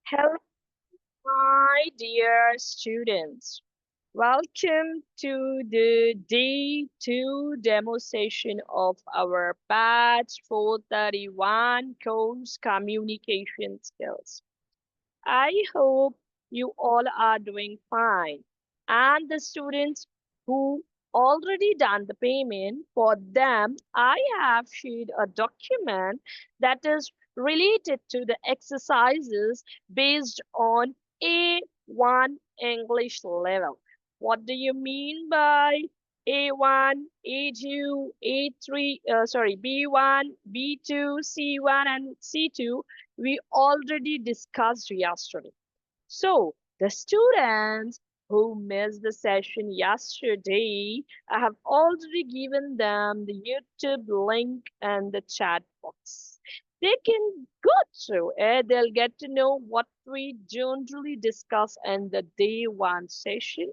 Hello, my dear students. Welcome to the day two demo session of our batch 431 course communication skills. I hope you all are doing fine. And the students who already done the payment, for them, I have shared a document that is related to the exercises based on A1 English level. What do you mean by A1, A2, A3, B1, B2, C1, and C2? We already discussed yesterday. So the students who missed the session yesterday, I have already given them the YouTube link and the chat box. They can go through it. They'll get to know what we generally discuss in the day one session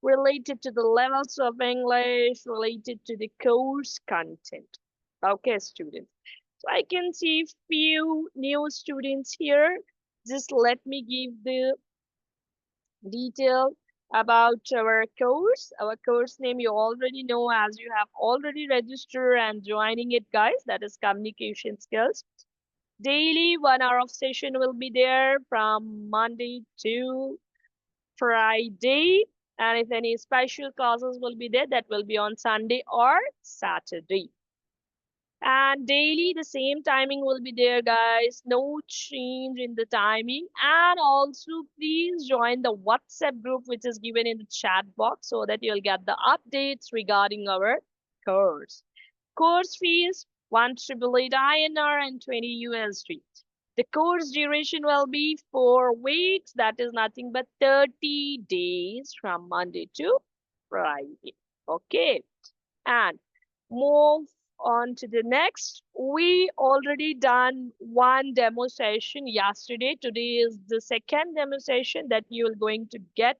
related to the levels of English, related to the course content. Okay, students. So I can see few new students here. Just let me give the detail about our course. Our course name you already know as you have already registered and joining it, guys. That is communication skills. Daily 1 hour of session will be there from Monday to Friday. And if any special classes will be there, that will be on Sunday or Saturday. And daily the same timing will be there, guys. No change in the timing. And also please join the WhatsApp group which is given in the chat box so that you'll get the updates regarding our course. Course fees 1,888 INR and 20 USD. The course duration will be 4 weeks. That is nothing but 30 days from Monday to Friday. Okay. And move on to the next. We already done one demo session yesterday. Today is the second demo session that you are going to get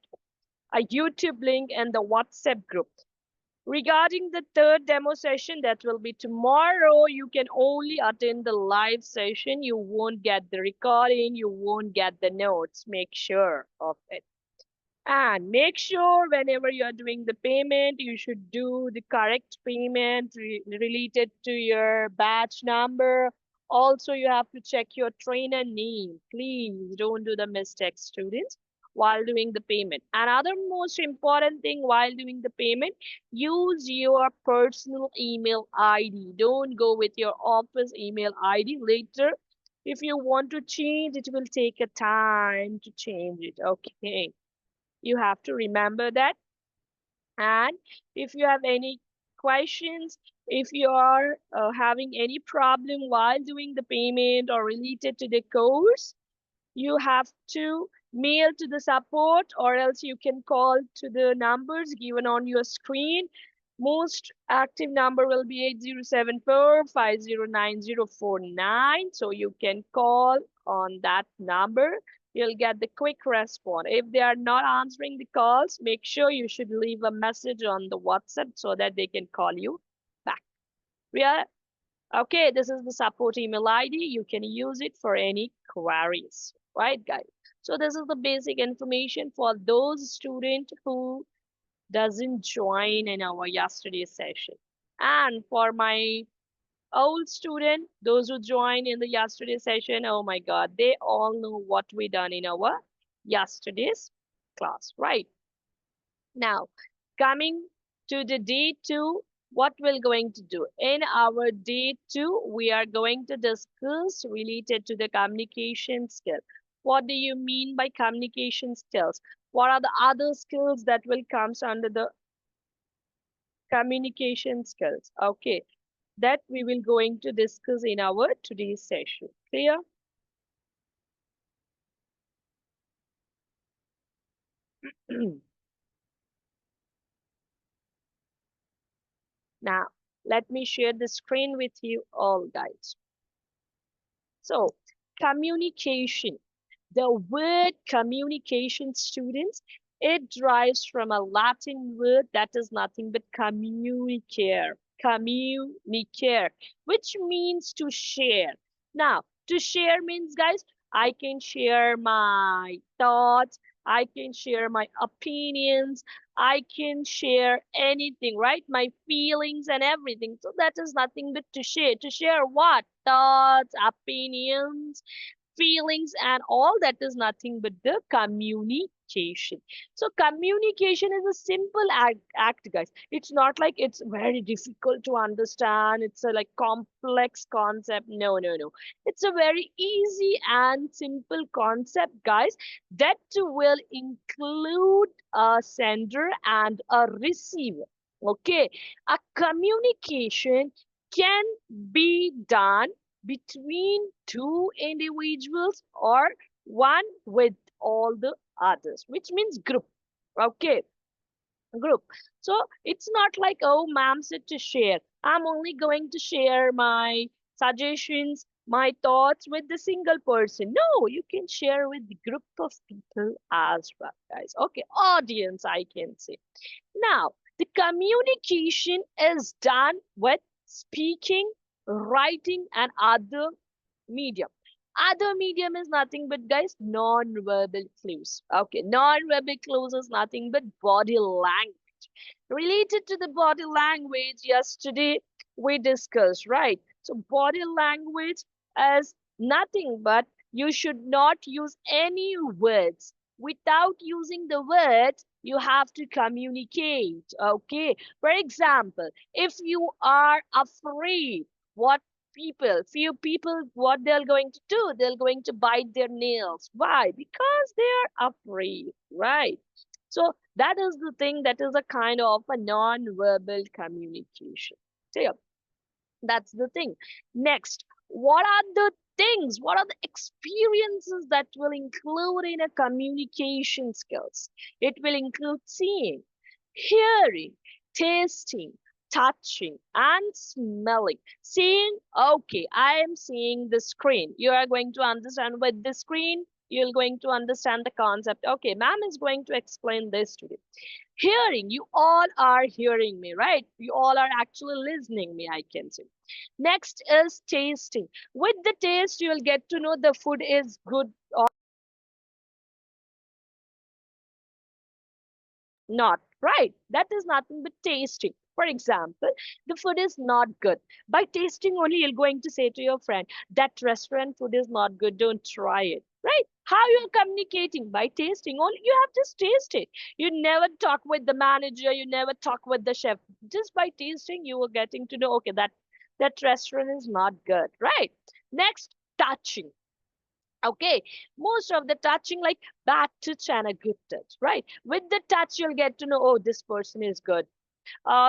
a YouTube link and the WhatsApp group. Regarding the third demo session that will be tomorrow, you can only attend the live session. You won't get the recording, you won't get the notes. Make sure of it. And make sure whenever you are doing the payment, you should do the correct payment related to your batch number. Also, you have to check your trainer name. Please don't do the mistakes, students, while doing the payment. Another most important thing while doing the payment, use your personal email ID. Don't go with your office email ID later. If you want to change, it will take a time to change it. Okay. You have to remember that. And if you have any questions, if you are having any problem while doing the payment or related to the course, you have to mail to the support or else you can call to the numbers given on your screen. Most active number will be 8074509049. So you can call on that number. You'll get the quick response. If they are not answering the calls, make sure you should leave a message on the WhatsApp so that they can call you back. We are okay. This is the support email ID. You can use it for any queries, right, guys? So this is the basic information for those students who doesn't join in our yesterday session. And for my old student, those who joined in the yesterday session, oh my God, they all know what we done in our yesterday's class, right? Now, coming to the day two, what we're going to do. In our day two, we are going to discuss related to the communication skill. What do you mean by communication skills? What are the other skills that will comes under the communication skills? Okay, that we will going to discuss in our today's session. Clear? Now, let me share the screen with you all, guys. So, communication. The word communication, students, it derives from a Latin word that is nothing but communicare. Communicare, which means to share. Now, to share means, guys, I can share my thoughts, I can share my opinions, I can share anything, right? My feelings and everything. So that is nothing but to share. To share what? Thoughts, opinions, feelings, and all that is nothing but the communication. So communication is a simple act, guys. It's not like it's very difficult to understand, it's a like complex concept. No, no, no, it's a very easy and simple concept, guys, that will include a sender and a receiver. Okay, a communication can be done between two individuals or one with all the others, which means group. Okay, group. So it's not like, oh, ma'am said to share. I'm only going to share my suggestions, my thoughts with the single person. No, you can share with the group of people as well, guys. Okay, audience, I can say. Now, the communication is done with speaking, writing, and other medium. Other medium is nothing but, guys, non-verbal clues. Okay, non-verbal clues is nothing but body language. Related to the body language, yesterday we discussed, right? So body language is nothing but you should not use any words. Without using the words, you have to communicate. Okay. For example, if you are afraid, what few people, what they're going to do, they're going to bite their nails. Why? Because they're afraid, right? So that is the thing, that is a kind of a non-verbal communication. So yeah, that's the thing. Next, what are the things, what are the experiences that will include in a communication skills? It will include seeing, hearing, tasting, touching, and smelling. Seeing, okay, I am seeing the screen. You are going to understand with the screen, you're going to understand the concept. Okay, ma'am is going to explain this to you. Hearing, you all are hearing me, right? You all are actually listening me, I can say. Next is tasting. With the taste, you'll get to know the food is good or not, right? That is nothing but tasting. For example, the food is not good. By tasting only, you're going to say to your friend, that restaurant food is not good, don't try it, right? How you're communicating? By tasting only. You have just taste it. You never talk with the manager, you never talk with the chef. Just by tasting, you were getting to know, okay, that restaurant is not good, right? Next, touching. Okay, most of the touching, like bad touch and a good touch, right? With the touch, you'll get to know, oh, this person is good.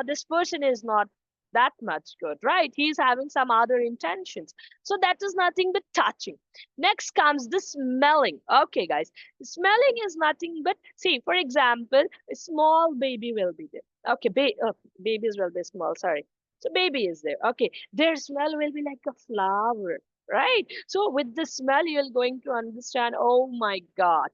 This person is not that much good, right? He's having some other intentions. So that is nothing but touching. Next comes the smelling. Okay, guys, smelling is nothing but, see, for example, a small baby will be there. Okay, babies will be small, sorry. So baby is there. Okay, their smell will be like a flower, right? So with the smell, you're going to understand, oh my God,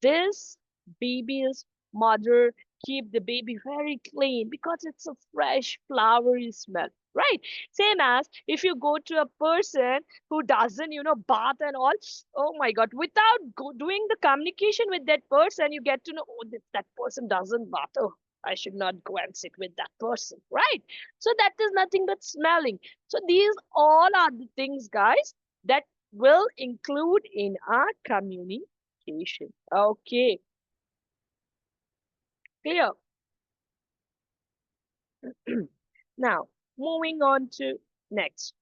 this baby's mother keep the baby very clean because it's a fresh flowery smell, right? Same as if you go to a person who doesn't, bath and all. Oh my God, without doing the communication with that person, you get to know, oh, that person doesn't bath. Oh, I should not go and sit with that person, right? So that is nothing but smelling. So these all are the things, guys, that will include in our communication. Okay, clear. Now, moving on to next,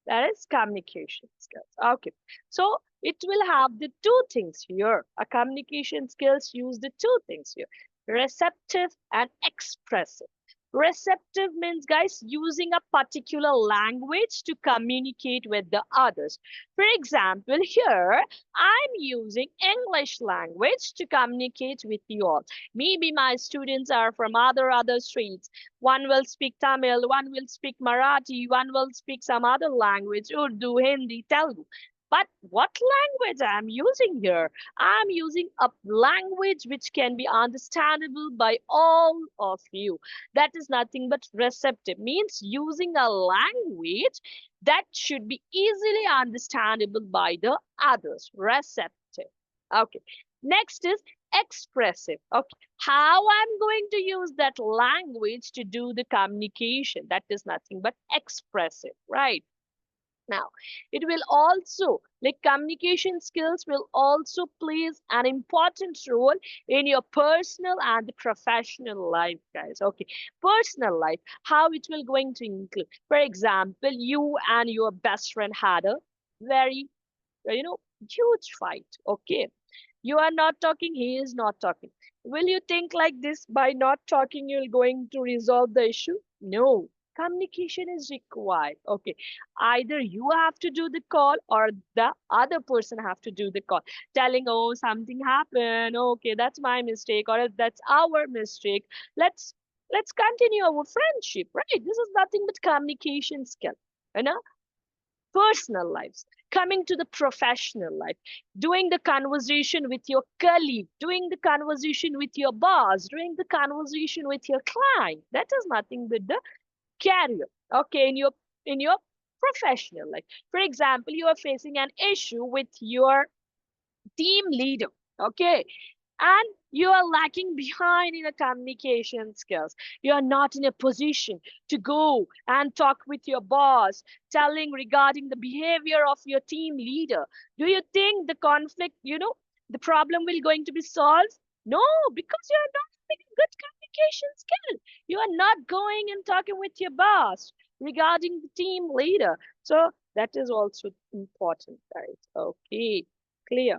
that is communication skills. Okay, so it will have the two things here. A communication skills use the two things here: receptive and expressive. Receptive means, guys, using a particular language to communicate with the others. For example, here I'm using English language to communicate with you all. Maybe my students are from other streets. One will speak Tamil, one will speak Marathi, one will speak some other language, Urdu, Hindi, Telugu. But what language I'm using here? I'm using a language which can be understandable by all of you. That is nothing but receptive, means using a language that should be easily understandable by the others. Receptive. Okay. Next is expressive. Okay. How I'm going to use that language to do the communication? That is nothing but expressive, right? Now, it will also, like communication skills will also plays an important role in your personal and professional life, guys. Okay, personal life, how it will going to include. For example, you and your best friend had a very, huge fight. Okay, you are not talking, he is not talking. Will you think like this, by not talking you're going to resolve the issue? No, communication is required. Okay, either you have to do the call or the other person have to do the call, telling, oh, something happened, okay, that's my mistake, or that's our mistake, let's continue our friendship, right? This is nothing but communication skill, you know. Personal lives, coming to the professional life, doing the conversation with your colleague, doing the conversation with your boss, doing the conversation with your client, that is nothing but the career. Okay, in your professional life, for example, you are facing an issue with your team leader. Okay, and you are lacking behind in the communication skills. You are not in a position to go and talk with your boss, telling regarding the behavior of your team leader. Do you think the conflict, the problem will going to be solved? No, because you are not having a good communication skill. You are not going and talking with your boss regarding the team leader. So that is also important, guys. Okay, clear.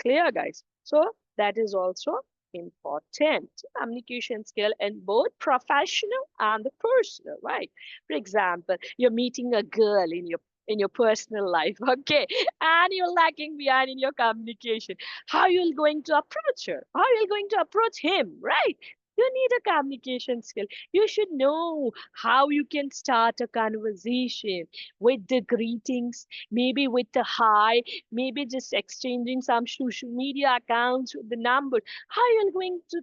Clear, guys. So that is also important. Communication skill in both professional and the personal, right? For example, you're meeting a girl in your personal life, okay, and you're lacking behind in your communication. How you going to approach her? How you going to approach him, right? You need a communication skill. You should know how you can start a conversation with the greetings, maybe with the hi, maybe just exchanging some social media accounts with the numbers. How you going to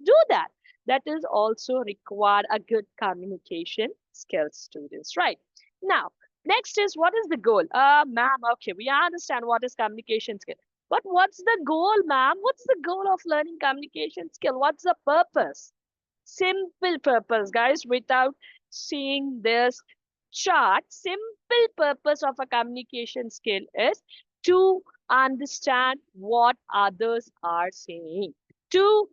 do that? That is also required a good communication skills, students, right? Now, next is, what is the goal? Ma'am, okay, we understand what is communication skill, but what's the goal, ma'am? What's the goal of learning communication skill? What's the purpose? Simple purpose, guys, without seeing this chart. Simple purpose of a communication skill is to understand what others are saying, to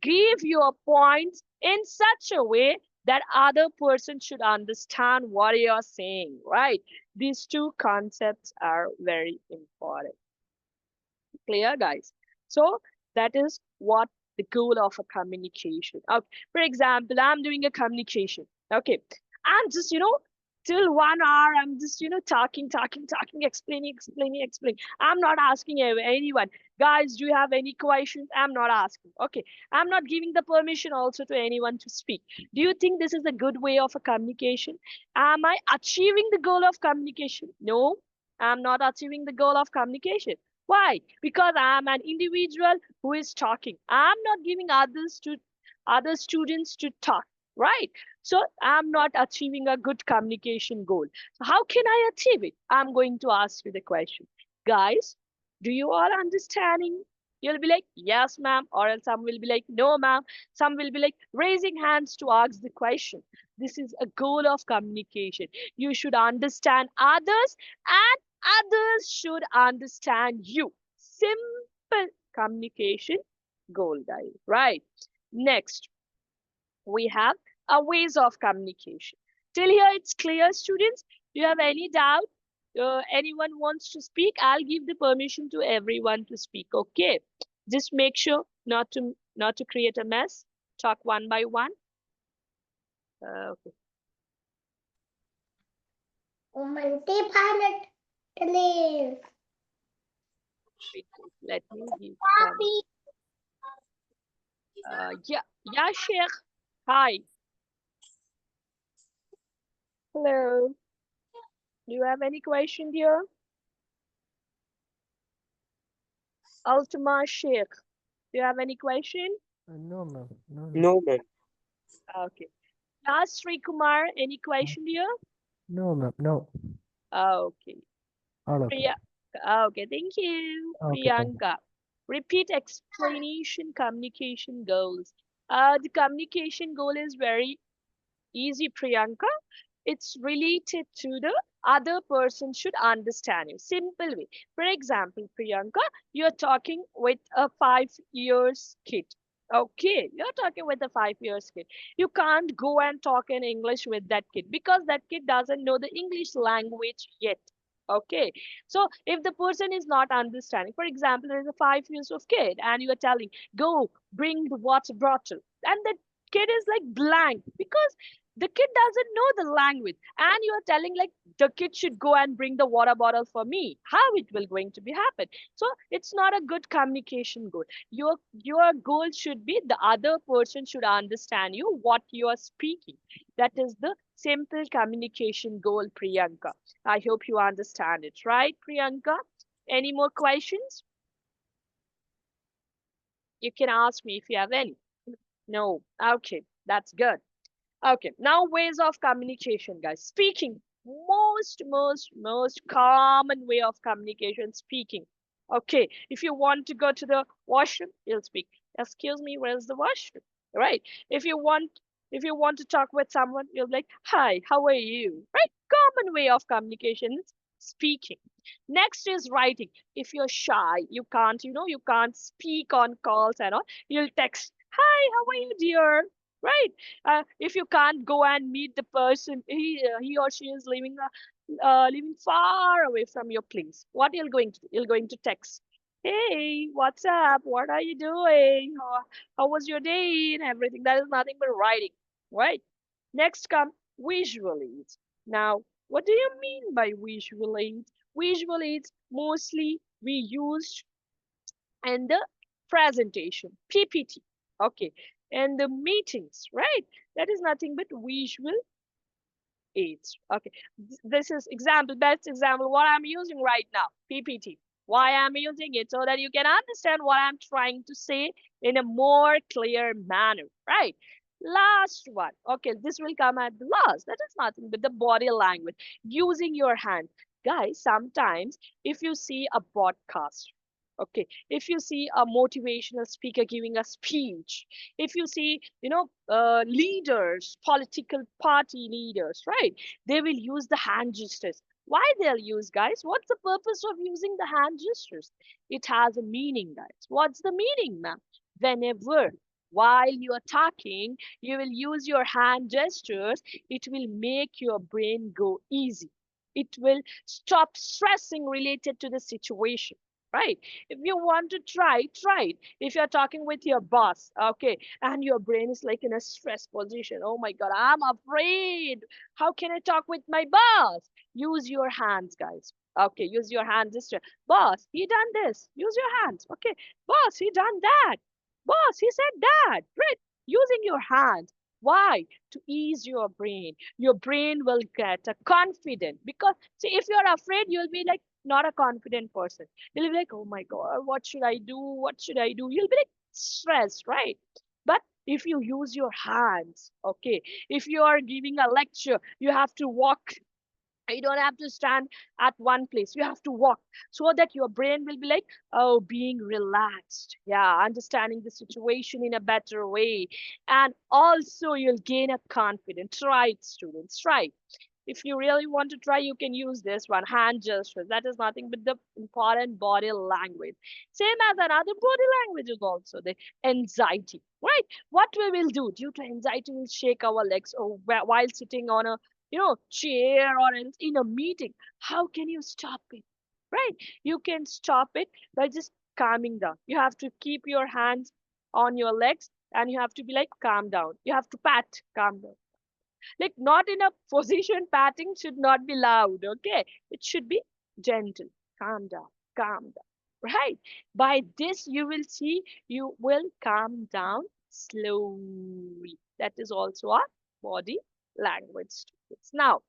give your points in such a way that other person should understand what you're saying, right? These two concepts are very important. Clear, guys? So that is what the goal of a communication. Okay. For example, I'm doing a communication. Okay. I'm just, till 1 hour, I'm just, talking, explaining. I'm not asking anyone. Guys, do you have any questions? I'm not asking. Okay. I'm not giving the permission also to anyone to speak. Do you think this is a good way of a communication? Am I achieving the goal of communication? No, I'm not achieving the goal of communication. Why? Because I'm an individual who is talking. I'm not giving others to other students to talk, right? So I'm not achieving a good communication goal. So how can I achieve it? I'm going to ask you the question. Guys, do you all understanding? You'll be like, yes, ma'am, or else some will be like, no, ma'am. Some will be like raising hands to ask the question. This is a goal of communication. You should understand others and others should understand you. Simple communication goal, guys, right? Next, we have our ways of communication. Till here, it's clear, students. Do you have any doubt? Anyone wants to speak? I'll give the permission to everyone to speak. Okay, just make sure not to create a mess. Talk one by one. Okay. Multi-pilot leave. Wait, let me give some. Yeah, yeah, Sheikh. Hi. Hello. Do you have any question, dear? Ultima Sheikh. Do you have any question? No, ma'am. No, no. No, ma'am. Okay. Last Sri Kumar, any question, dear? No, ma'am. No. Okay. All okay. Priya. Okay, thank you. Okay, thank you. Priyanka. Repeat explanation communication goals. The communication goal is very easy, Priyanka. It's related to the other person should understand you. Simple way. For example, Priyanka, you're talking with a 5 years kid. Okay, you're talking with a 5 years kid. You can't go and talk in English with that kid because that kid doesn't know the English language yet. Okay, so if the person is not understanding, for example, there is a 5 years of kid and you are telling, go bring the water bottle, and the kid is like blank because the kid doesn't know the language, and you are telling like the kid should go and bring the water bottle for me. How it will going to be happen? So it's not a good communication goal. Your goal should be the other person should understand you what you are speaking. That is the simple communication goal, Priyanka. I hope you understand it, right, Priyanka? Any more questions? You can ask me if you have any. No. Okay, that's good. Okay, now ways of communication, guys. Speaking. Most common way of communication, speaking. Okay, if you want to go to the washroom, you'll speak. Excuse me, where's the washroom? Right? If you want if you want to talk with someone, you'll be like, hi, how are you? Right? Common way of communication is speaking. Next is writing. If you're shy, you can't speak on calls and all, you'll text, hi, how are you, dear? Right? If you can't go and meet the person, he or she is living far away from your place. What you're going to do? You're going to text. Hey, what's up? What are you doing? How was your day? And everything. That is nothing but writing, right? Next come visual aids. Now, what do you mean by visual aids? Visual aids mostly we use and the presentation, PPT. Okay. And the meetings, right? That is nothing but visual aids. Okay. This is example, best example, what I'm using right now, PPT. Why I'm using it so that you can understand what I'm trying to say in a more clear manner, right? Last one. Okay, this will come at the last. That is nothing but the body language, using your hand. Guys, sometimes if you see a podcast, okay, if you see a motivational speaker giving a speech, if you see leaders, political party leaders, right, they will use the hand gestures. Why they'll use, guys? What's the purpose of using the hand gestures? It has a meaning, guys. What's the meaning, ma'am? Whenever while you are talking you will use your hand gestures, it will make your brain go easy. It will stop stressing related to the situation, right? If you want to try it. If you're talking with your boss, okay, and your brain is like in a stress position, oh my god, I'm afraid, how can I talk with my boss? Use your hands, guys. Okay, use your hands. Just boss, he done this, use your hands. Okay, boss, he done that, boss, he said that, right? Using your hands. Why? To ease your brain will get a confident. Because see, if you're afraid, you'll be like not a confident person. You'll be like, oh my God, what should I do? What should I do? You'll be like stressed, right? But if you use your hands, okay, if you are giving a lecture, you have to walk. You don't have to stand at one place. You have to walk so that your brain will be like, oh, being relaxed. Yeah, understanding the situation in a better way. And also, you'll gain a confidence. Try it, students. Try. If you really want to try, you can use this one, hand gestures. That is nothing but the important body language. Same as another body language is also the anxiety, right? What we will do due to anxiety, we'll shake our legs or while sitting on a chair or else in a meeting. How can you stop it? Right? You can stop it by just calming down. You have to keep your hands on your legs and you have to be like, calm down. You have to pat, calm down, like not in a position. Patting should not be loud, okay? It should be gentle. Calm down, calm down, right? By this you will see you will calm down slowly. That is also our body language students. Now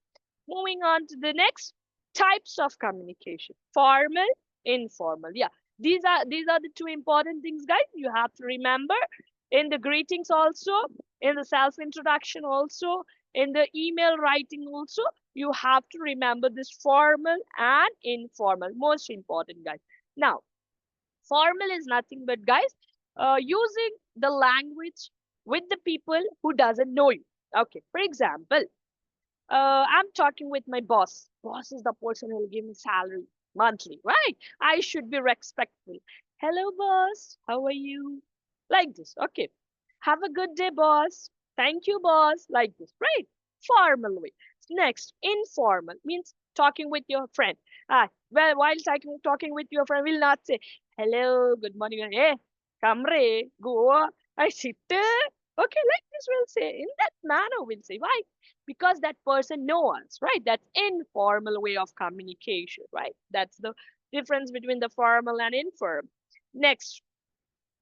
Moving on to the next types of communication: formal, informal. Yeah, these are the two important things, guys. You have to remember in the greetings also, in the self introduction also, in the email writing also. You have to remember this formal and informal. Most important, guys. Now, formal is nothing but, guys, using the language with the people who doesn't know you. Okay, for example, I'm talking with my boss. Boss is the person who will give me salary monthly, right? I should be respectful. Hello, boss. How are you? Like this. Okay. Have a good day, boss. Thank you, boss. Like this, right? Formal way. Next, informal means talking with your friend. Well, while talking with your friend, will not say, hello, good morning. Hey, come re, go. I sit. Okay, like this, we'll say. In that manner, we'll say. Why? Because that person knows us, right? That's informal way of communication, right? That's the difference between the formal and informal. Next,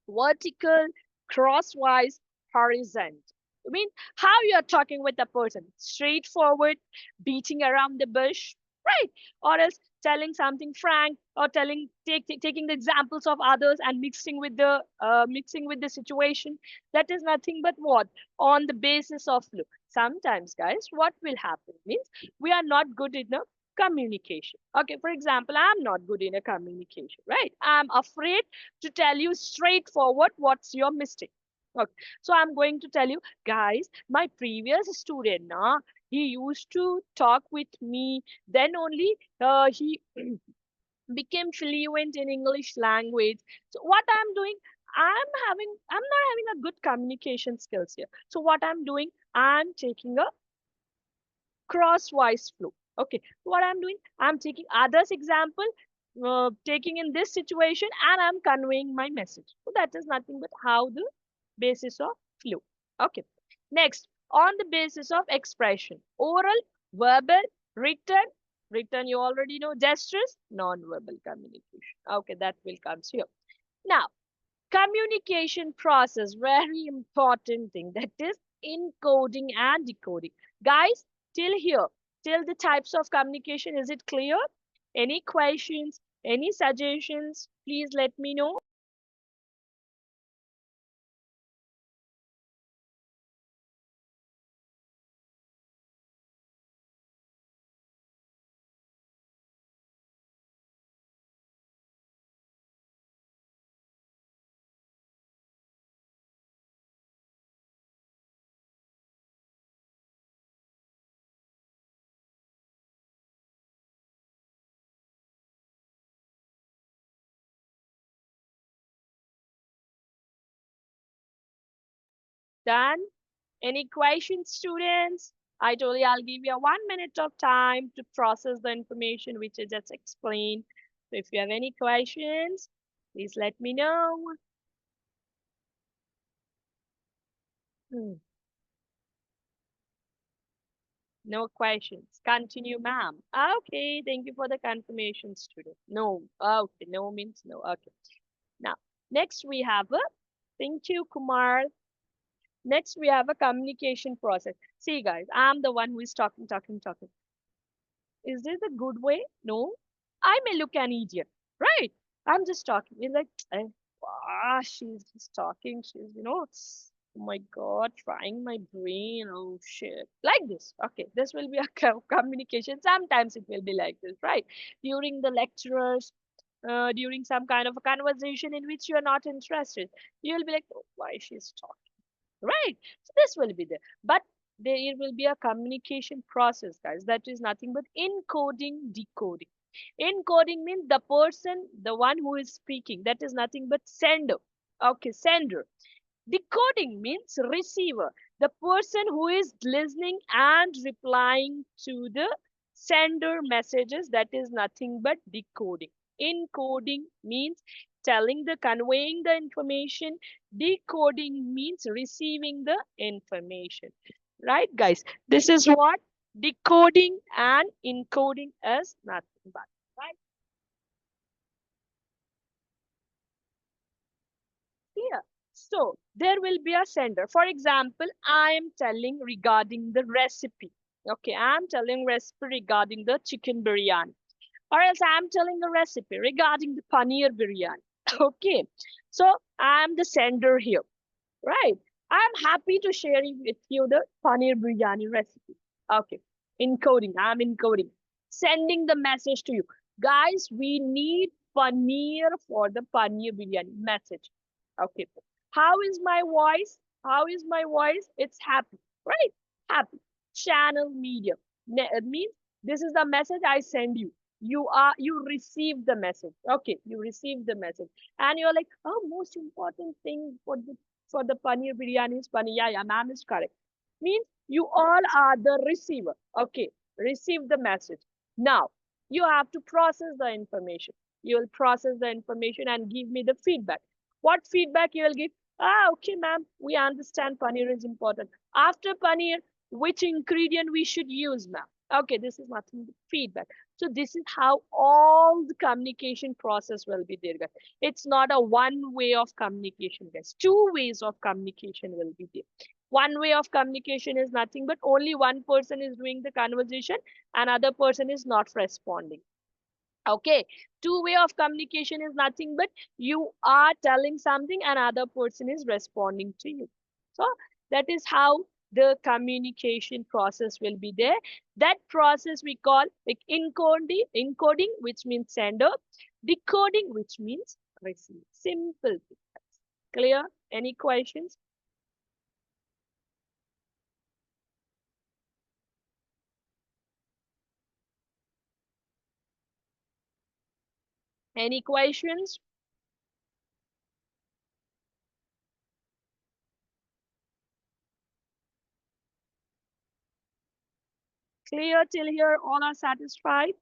vertical, crosswise, horizontal. I mean, how you're talking with a person, straightforward, beating around the bush, right? Or else telling something frank, or taking the examples of others and mixing with the situation. That is nothing but what? On the basis of look. Sometimes, guys, what will happen means we are not good enough communication. Okay, for example, I'm not good in a communication, right? I'm afraid to tell you straightforward what's your mistake. Okay, so I'm going to tell you, guys, my previous student, he used to talk with me. Then only he became fluent in English language. So what I'm doing, I'm not having a good communication skills here. So what I'm doing, I'm taking a crosswise flow. Okay, what I'm doing, I'm taking others example, taking in this situation, and I'm conveying my message. So that is nothing but how the basis of flow. Okay, next, on the basis of expression: oral, verbal, written. Written, you already know. Gestures, non-verbal communication. Okay, that will come here. Now, communication process, very important thing, that is encoding and decoding. Guys, till here, till the types of communication, is it clear? Any questions, any suggestions, please let me know. Done? Any questions, students? I told you I'll give you a 1 minute of time to process the information which I just explained. So if you have any questions, please let me know. Hmm. No questions. Continue, ma'am. Okay, thank you for the confirmation, student. No. Okay, no means no. Okay. Now, next we have a, thank you, Kumar. Next we have a communication process. See, guys, I'm the one who is talking, talking, talking. Is this a good way? No. I may look an idiot, right? I'm just talking. It's like, she's just talking. She's, oh my God, trying my brain. Oh shit. Like this. Okay, this will be a communication. Sometimes it will be like this, right? During the lecturers, during some kind of a conversation in which you are not interested, you will be like, oh, why she's talking, right? So this will be there. But there will be a communication process, guys. That is nothing but encoding, decoding. Encoding means the person, the one who is speaking, that is nothing but sender. Okay, sender. Decoding means receiver, the person who is listening and replying to the sender messages. That is nothing but decoding. Encoding means conveying the information. Decoding means receiving the information. Right, guys? This is what decoding and encoding is nothing but. Right here. So there will be a sender. For example, I am telling regarding the recipe. Okay, I'm telling recipe regarding the chicken biryani. Or else I'm telling the recipe regarding the paneer biryani. Okay, so I'm the sender here, right? I'm happy to share with you the paneer biryani recipe. Okay, encoding. I'm encoding, sending the message to you guys. We need paneer for the paneer biryani message. Okay, how is my voice? How is my voice? It's happy, right? Happy. Channel medium. It means this is the message I send you. You receive the message. Okay, you receive the message, and you're like, oh, most important thing for the paneer biryani is paneer. Yeah, ma'am is correct. Means you all are the receiver. Okay, receive the message. Now you have to process the information. You will process the information and give me the feedback. What feedback you will give? Ah, okay, ma'am, we understand paneer is important. After paneer, which ingredient we should use, ma'am? Okay, this is nothing but feedback. So this is how all the communication process will be there, guys. It's not a one way of communication, guys. Two ways of communication will be there. One way of communication is nothing but only one person is doing the conversation, another person is not responding. Okay, two way of communication is nothing but you are telling something and other person is responding to you. So that is how the communication process will be there. That process we call like encoding, which means sender, decoding, which means receive. Simple thing. Clear? Any questions? Any questions? Clear till here? All are satisfied?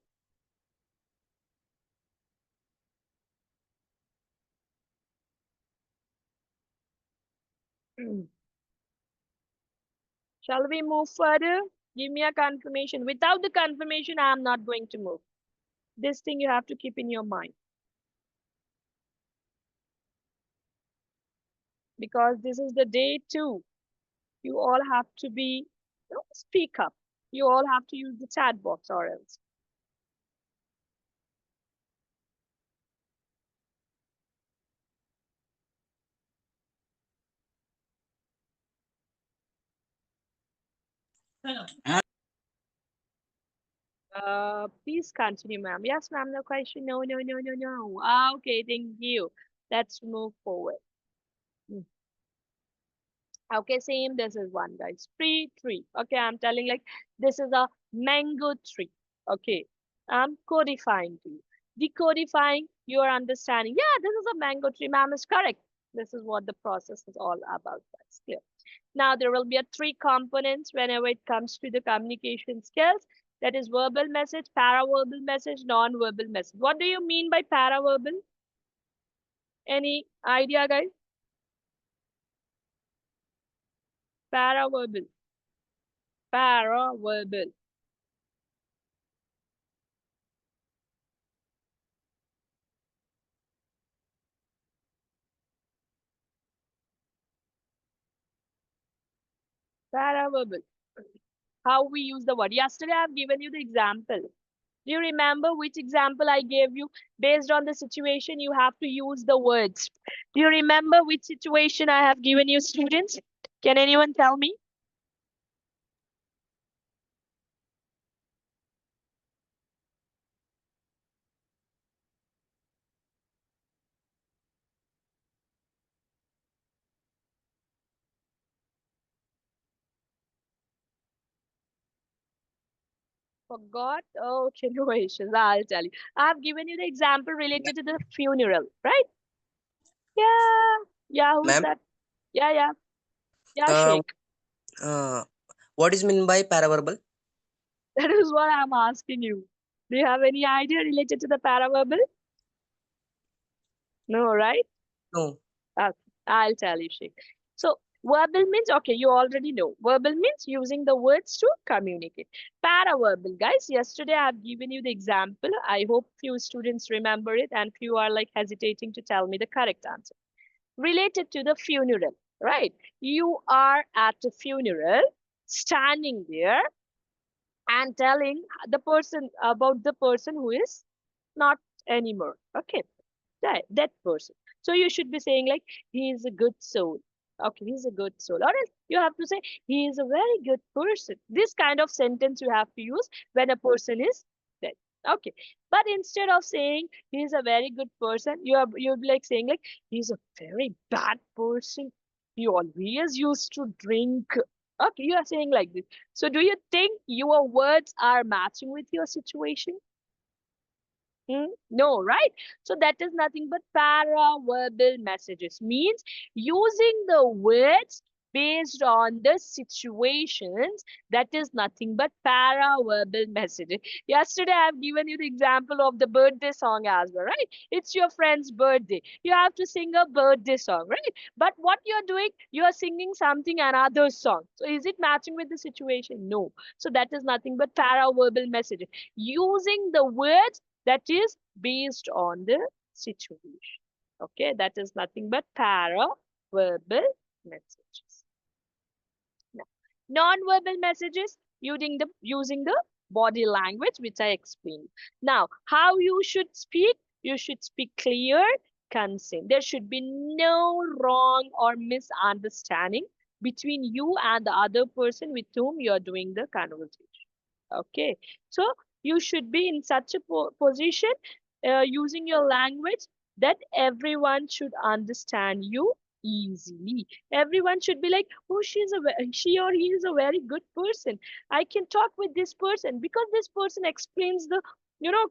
Shall we move further? Give me a confirmation. Without the confirmation, I am not going to move. This thing you have to keep in your mind because this is the day two. You all have to be, speak up. You all have to use the chat box or else. Please continue, ma'am. Yes, ma'am. No question. No, no, no, no, no. Ah, okay, thank you. Let's move forward. Mm. Okay, same. This is one, guys. Tree. Okay, I'm telling like this is a mango tree. Okay, I'm codifying to you. Decodifying your understanding. Yeah, this is a mango tree. Ma'am is correct. This is what the process is all about. That's clear. Now there will be a three components whenever it comes to the communication skills. That is verbal message, paraverbal message, non-verbal message. What do you mean by paraverbal? Any idea, guys? Paraverbal. Paraverbal. Paraverbal. How we use the word. Yesterday, I've given you the example. Do you remember which example I gave you? Based on the situation, you have to use the words. Do you remember which situation I have given you, students? Can anyone tell me? Forgot? Okay, no issues. I'll tell you. I've given you the example related to the funeral, right? Yeah. Yeah, who's Ma'am, that? Yeah, yeah. Yeah, uh, Sheikh. what is mean by paraverbal? That is what I'm asking you. Do you have any idea related to the paraverbal? No, right? No. Okay, I'll tell you, Sheikh. So verbal means, okay, you already know. Verbal means using the words to communicate. Paraverbal, guys, yesterday I've given you the example. I hope few students remember it and few are like hesitating to tell me the correct answer. Related to the funeral, right? You are at a funeral, standing there, and telling the person about the person who is not anymore. Okay, that person. So you should be saying like he is a good soul. Okay, he's a good soul. Or else you have to say he is a very good person. This kind of sentence you have to use when a person is dead. Okay, but instead of saying he is a very good person, you're like saying like he's a very bad person. He always used to drink. Okay, you are saying like this. So do you think your words are matching with your situation? No, right? So that is nothing but para-verbal messages. Means using the words based on the situations. That is nothing but para-verbal messages. Yesterday, I've given you the example of the birthday song as well, right? It's your friend's birthday. You have to sing a birthday song, right? But what you're doing, you're singing something another song. So is it matching with the situation? No. So that is nothing but para-verbal messages. Using the words that is based on the situation. Okay, that is nothing but para-verbal messages. Now, non-verbal messages using the body language, which I explained. Now, how you should speak? You should speak clear, concise. There should be no wrong or misunderstanding between you and the other person with whom you are doing the conversation. Okay, so you should be in such a position using your language that everyone should understand you easily. Everyone should be like, oh, she or he is a very good person. I can talk with this person because this person explains the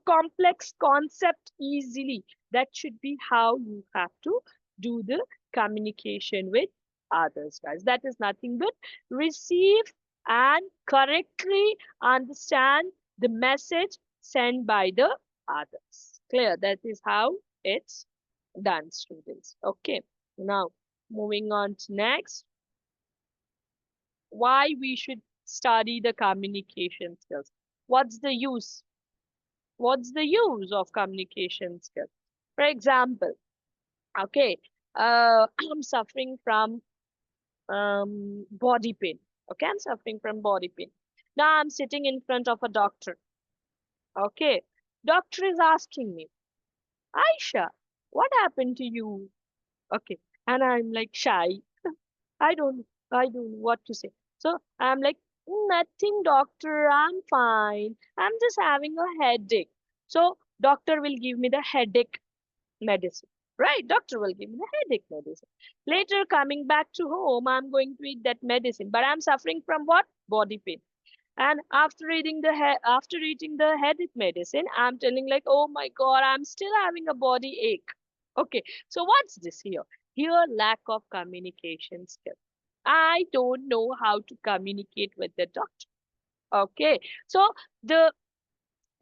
complex concept easily. That should be how you have to do the communication with others, guys. That is nothing but receive and correctly understand the message sent by the others. Clear? That is how it's done, students. Okay. Now, moving on to next. Why we should study the communication skills? What's the use? What's the use of communication skills? For example, okay, I'm suffering from body pain. Okay, I'm suffering from body pain. Now I'm sitting in front of a doctor. Okay, doctor is asking me, Aisha, what happened to you? Okay, and I'm like shy. I don't, I don't know what to say. So I'm like, nothing, doctor. I'm fine. I'm just having a headache. So doctor will give me the headache medicine. Right, doctor will give me the headache medicine. Later, coming back to home, I'm going to eat that medicine. But I'm suffering from what? Body pain. And after eating the headache medicine, I'm telling like, oh my God, I'm still having a body ache. Okay, so what's this here? Here, lack of communication skill. I don't know how to communicate with the doctor. Okay, so the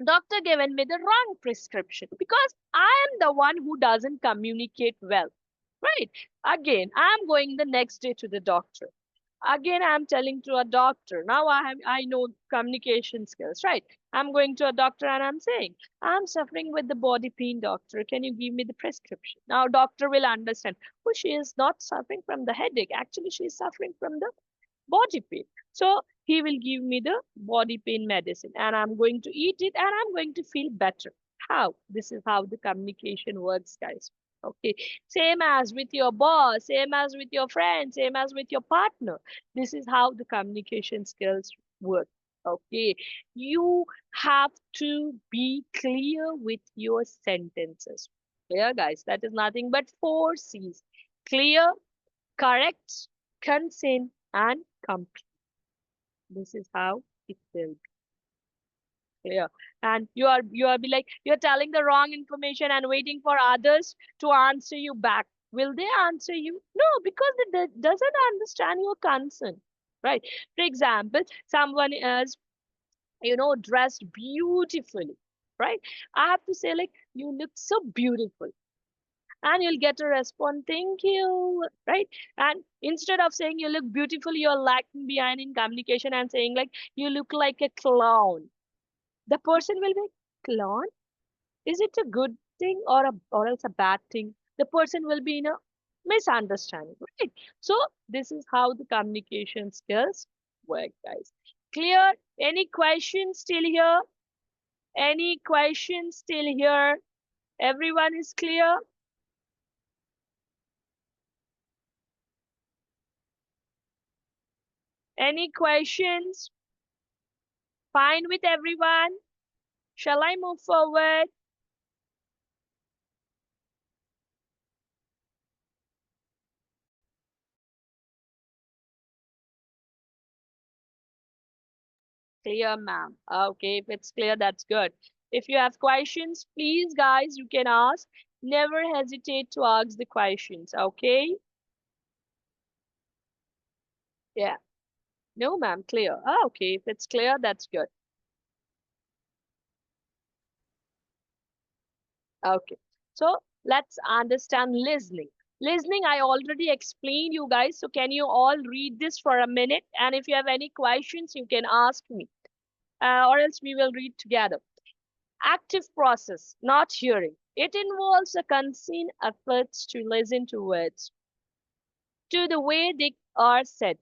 doctor given me the wrong prescription because I am the one who doesn't communicate well. Right? Again, I'm going the next day to the doctor. Again, I'm telling to a doctor. Now I know communication skills, right? I'm going to a doctor and I'm saying, I'm suffering with the body pain, doctor. Can you give me the prescription? Now, doctor will understand. Oh, she is not suffering from the headache. Actually, she is suffering from the body pain. So he will give me the body pain medicine and I'm going to eat it and I'm going to feel better. How? This is how the communication works, guys. Okay. Same as with your boss, same as with your friend, same as with your partner. This is how the communication skills work. Okay. You have to be clear with your sentences. Clear, guys? That is nothing but 4 C's. Clear, correct, consent, and complete. This is how it will be clear. And you are be like you're telling the wrong information and waiting for others to answer you back. Will they answer you? No, because they doesn't understand your concern. Right. For example, someone is dressed beautifully. Right. I have to say like you look so beautiful and you'll get a response, thank you, right? And instead of saying you look beautiful, you're lacking behind in communication and saying like you look like a clown. The person will be, clown? Is it a good thing or else a bad thing? The person will be in a misunderstanding, right? So this is how the communication skills work, guys. Clear? Any questions still here? Any questions still here? Everyone is clear? Any questions? Fine with everyone? Shall I move forward? Clear, ma'am. Okay, if it's clear, that's good. If you have questions, please, guys, you can ask. Never hesitate to ask the questions, okay? Yeah. No, ma'am, clear. Okay, if it's clear, that's good. Okay. So let's understand listening. Listening, I already explained you guys. So can you all read this for a minute? And if you have any questions, you can ask me, or else we will read together. Active process, not hearing. It involves a conscious efforts to listen to words, to the way they are said,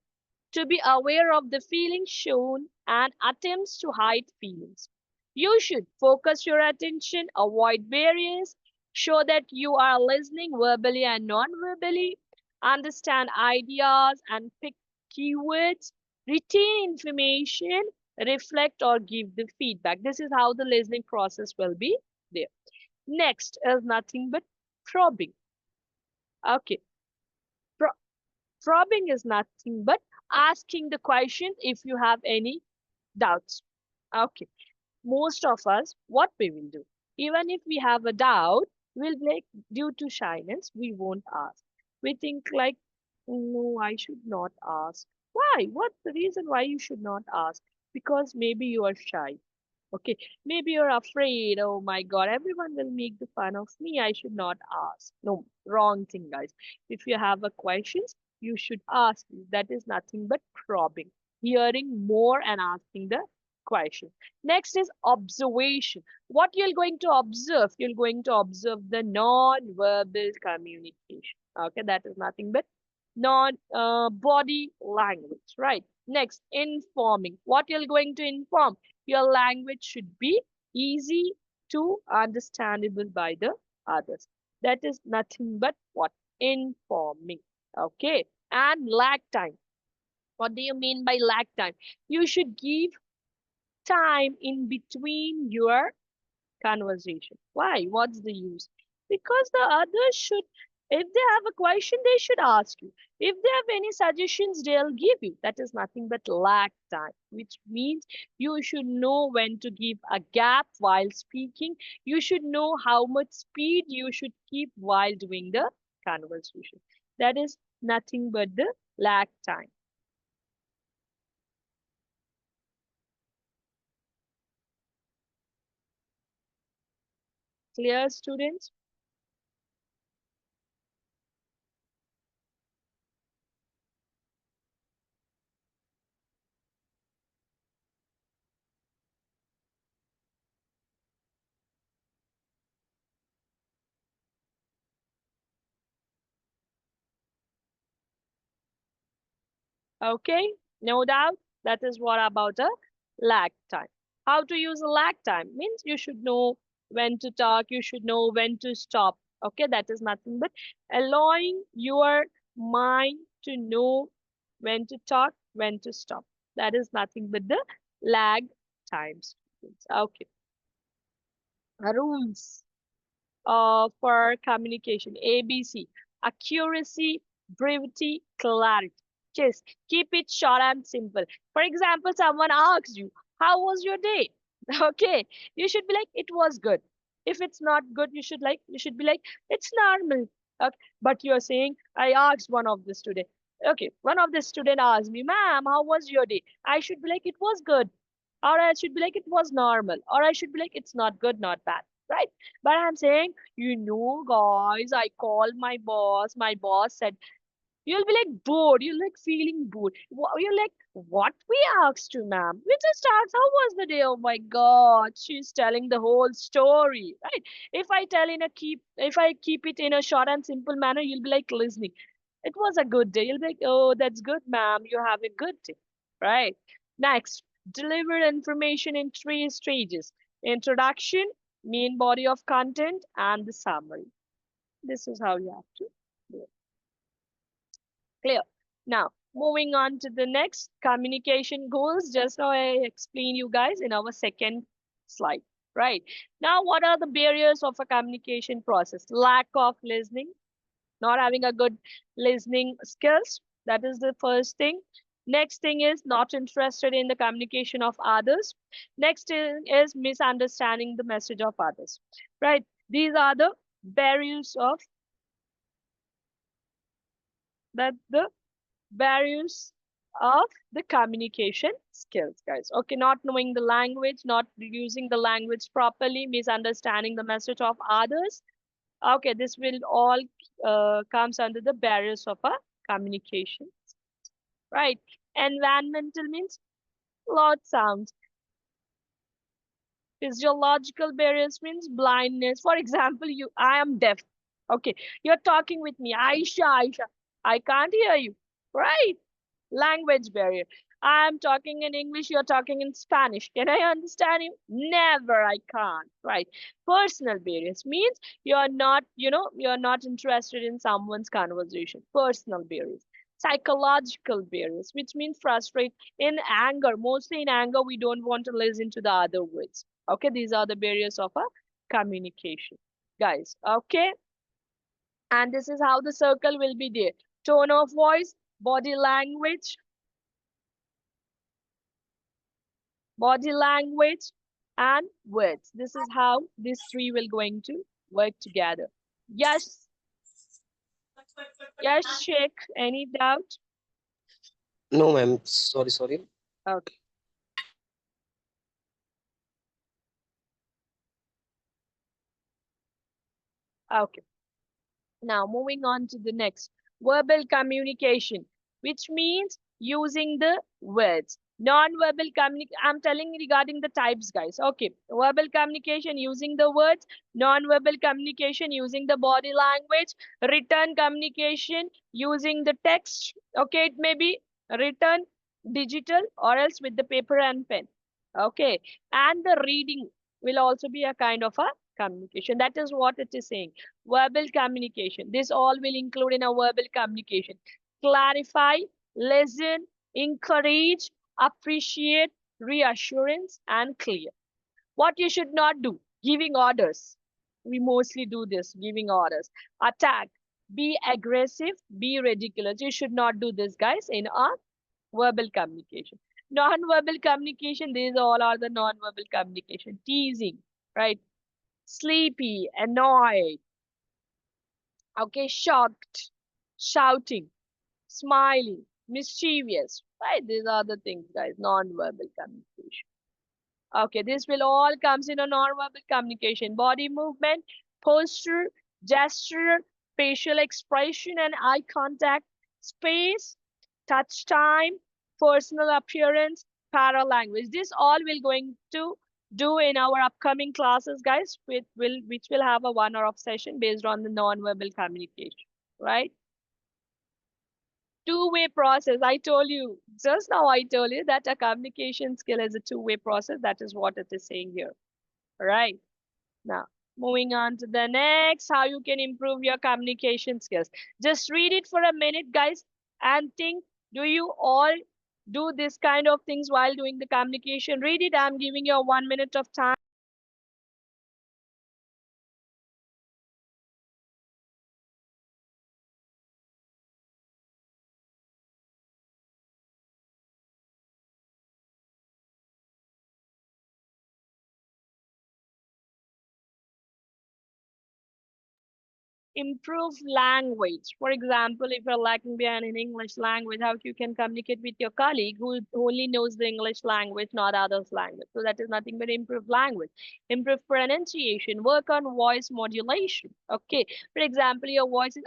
to be aware of the feelings shown and attempts to hide feelings. You should focus your attention, avoid barriers, show that you are listening verbally and non-verbally, understand ideas and pick keywords, retain information, reflect or give the feedback. This is how the listening process will be there. Next is nothing but probing. Okay. Probing is nothing but asking the question if you have any doubts. Okay. Most of us, what we will do, even if we have a doubt, we'll like, due to shyness, we won't ask. We think like, no, I should not ask. Why? What's the reason why you should not ask? Because maybe you are shy. Okay, maybe you're afraid. Oh my God, everyone will make the fun of me. I should not ask. No, wrong thing, guys. If you have a questions, you should ask. That is nothing but probing, hearing more and asking the question. Next is observation. What you're going to observe? You're going to observe the non-verbal communication. Okay, that is nothing but non body language, right? Next, informing. What you're going to inform? Your language should be easy to understandable by the others. That is nothing but what? Informing. Okay. And lag time. What do you mean by lag time? You should give time in between your conversation. Why? What's the use? Because the others should, if they have a question, they should ask you. If they have any suggestions, they'll give you. That is nothing but lag time, which means you should know when to give a gap while speaking. You should know how much speed you should keep while doing the conversation. That is nothing but the lag time. Clear, students? Okay, no doubt. That is what about a lag time. How to use a lag time means you should know when to talk, you should know when to stop. Okay, that is nothing but allowing your mind to know when to talk, when to stop. That is nothing but the lag times. Okay, rules for communication. ABC, accuracy, brevity, clarity. Just keep it short and simple. For example, someone asks you, how was your day? Okay, you should be like, it was good. If it's not good, you should be like, it's normal. Okay, but you're saying, I asked one of the student. Okay, one of the student asked me, ma'am, how was your day? I should be like, it was good. Or I should be like, it was normal. Or I should be like, it's not good, not bad. Right? But I'm saying, guys, I called my boss. My boss said, you'll be like bored. You're like feeling bored. You're like, what we asked you, ma'am? We just asked, how was the day? Oh my God, she's telling the whole story, right? If I keep it in a short and simple manner, you'll be like listening. It was a good day. You'll be like, oh, that's good, ma'am. You have a good day, right? Next, deliver information in 3 stages: introduction, main body of content, and the summary. This is how you have to do it. Clear. Now, moving on to the next communication goals. Just now I explained you guys in our second slide, right? Now, what are the barriers of a communication process? Lack of listening, not having a good listening skills. That is the first thing. Next thing is not interested in the communication of others. Next is misunderstanding the message of others, right? These are the barriers of the barriers of the communication skills, guys. Okay, not knowing the language, not using the language properly, misunderstanding the message of others. Okay, this will all comes under the barriers of a communication, right? Environmental means loud sounds. Physiological barriers means blindness. For example, I am deaf. Okay, you're talking with me, Aisha, I can't hear you, right? Language barrier. I'm talking in English, you're talking in Spanish. Can I understand you? Never, I can't. Right. Personal barriers means you're not interested in someone's conversation. Personal barriers. Psychological barriers, which means frustrate in anger. Mostly in anger, we don't want to listen to the other words. Okay, these are the barriers of a communication, guys. Okay, and this is how the circle will be there: tone of voice, body language, and words. This is how these three will going to work together. Yes, yes, Sheikh. Any doubt? No, ma'am. Sorry. Okay. Okay. Now moving on to the next, verbal communication, which means using the words. Non-verbal communication, I'm telling you regarding the types, guys. Okay, verbal communication using the words, non-verbal communication using the body language, written communication using the text. Okay, it may be written, digital, or else with the paper and pen. Okay, and the reading will also be a kind of a communication. That is what it is saying. Verbal communication. This all will include in a verbal communication. Clarify, listen, encourage, appreciate, reassurance, and clear. What you should not do: giving orders. We mostly do this, giving orders. Attack, be aggressive, be ridiculous. You should not do this, guys, in a verbal communication. Non-verbal communication, these all are the non-verbal communication. Teasing, right? Sleepy, annoyed, okay, shocked, shouting, smiling, mischievous, right? These are the things, guys, non-verbal communication. Okay, this will all comes in a non-verbal communication. Body movement, posture, gesture, facial expression and eye contact, space, touch time, personal appearance, paralanguage. This all will going to do in our upcoming classes, guys, which will have a 1 hour of session based on the non-verbal communication, right? Two-way process. I told you just now, I told you that a communication skill is a two-way process. That is what it is saying here. Right. Now, moving on to the next, how you can improve your communication skills. Just read it for a minute, guys, and think, do you all do this kind of things while doing the communication? Read it. I'm giving you a 1 minute of time. Improve language. For example, if you're lacking behind in English language, how you can communicate with your colleague who only knows the English language, not others language. So that is nothing but improve language. Improve pronunciation. Work on voice modulation. Okay. For example, your voice is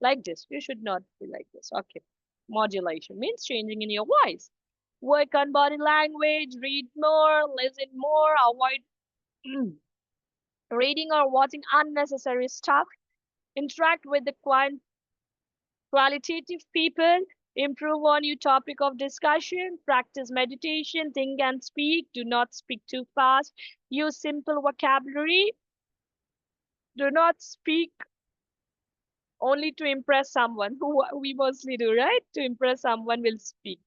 like this. You should not be like this. Okay. Modulation means changing in your voice. Work on body language. Read more. Listen more. Avoid reading or watching unnecessary stuff. Interact with the qualitative people. Improve on your topic of discussion. Practice meditation. Think and speak. Do not speak too fast. Use simple vocabulary. Do not speak only to impress someone, who we mostly do, right? To impress someone, will speak.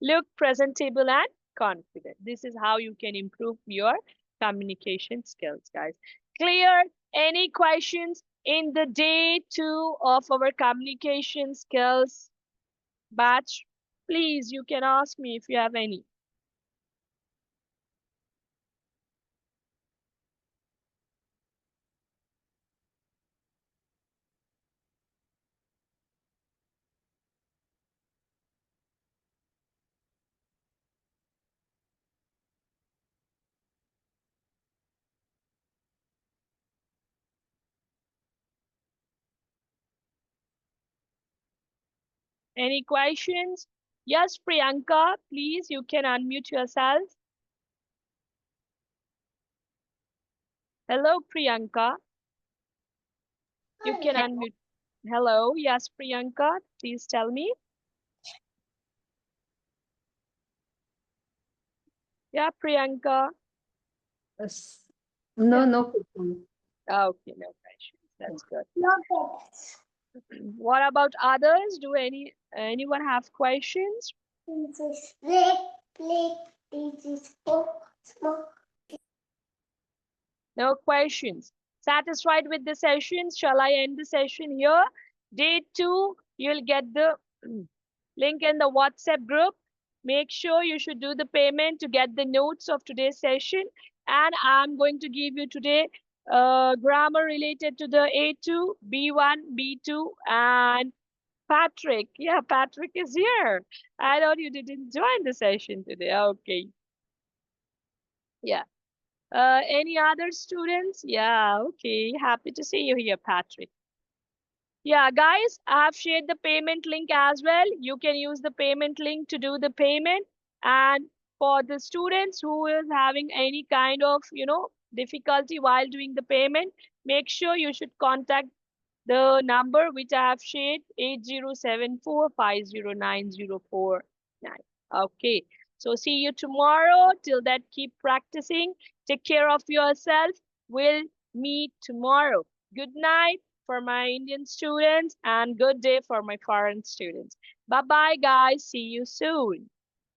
Look presentable and confident. This is how you can improve your communication skills, guys. Clear? Any questions in the day 2 of our communication skills batch? Please, you can ask me if you have any. Any questions? Yes, Priyanka, please, you can unmute yourself. Hello, Priyanka. You can unmute. Hello, yes, Priyanka, please tell me. Yeah, Priyanka. Yes. No, no question. Okay, no questions. That's good. No questions. What about others? Do anyone have questions? No questions. Satisfied with the sessions? Shall I end the session here? Day 2, you'll get the link in the WhatsApp group. Make sure you should do the payment to get the notes of today's session. And I'm going to give you today grammar related to the A2, B1, B2, and Patrick. Yeah, Patrick is here. I thought you didn't join the session today. Okay. Yeah. Any other students? Yeah, okay. Happy to see you here, Patrick. Yeah, guys, I've shared the payment link as well. You can use the payment link to do the payment. And for the students who is having any kind of, difficulty while doing the payment, make sure you should contact the number which I have shared, 8074509049. Okay, so see you tomorrow. Till that, keep practicing. Take care of yourself. We'll meet tomorrow. Good night for my Indian students and good day for my foreign students. Bye-bye, guys. See you soon.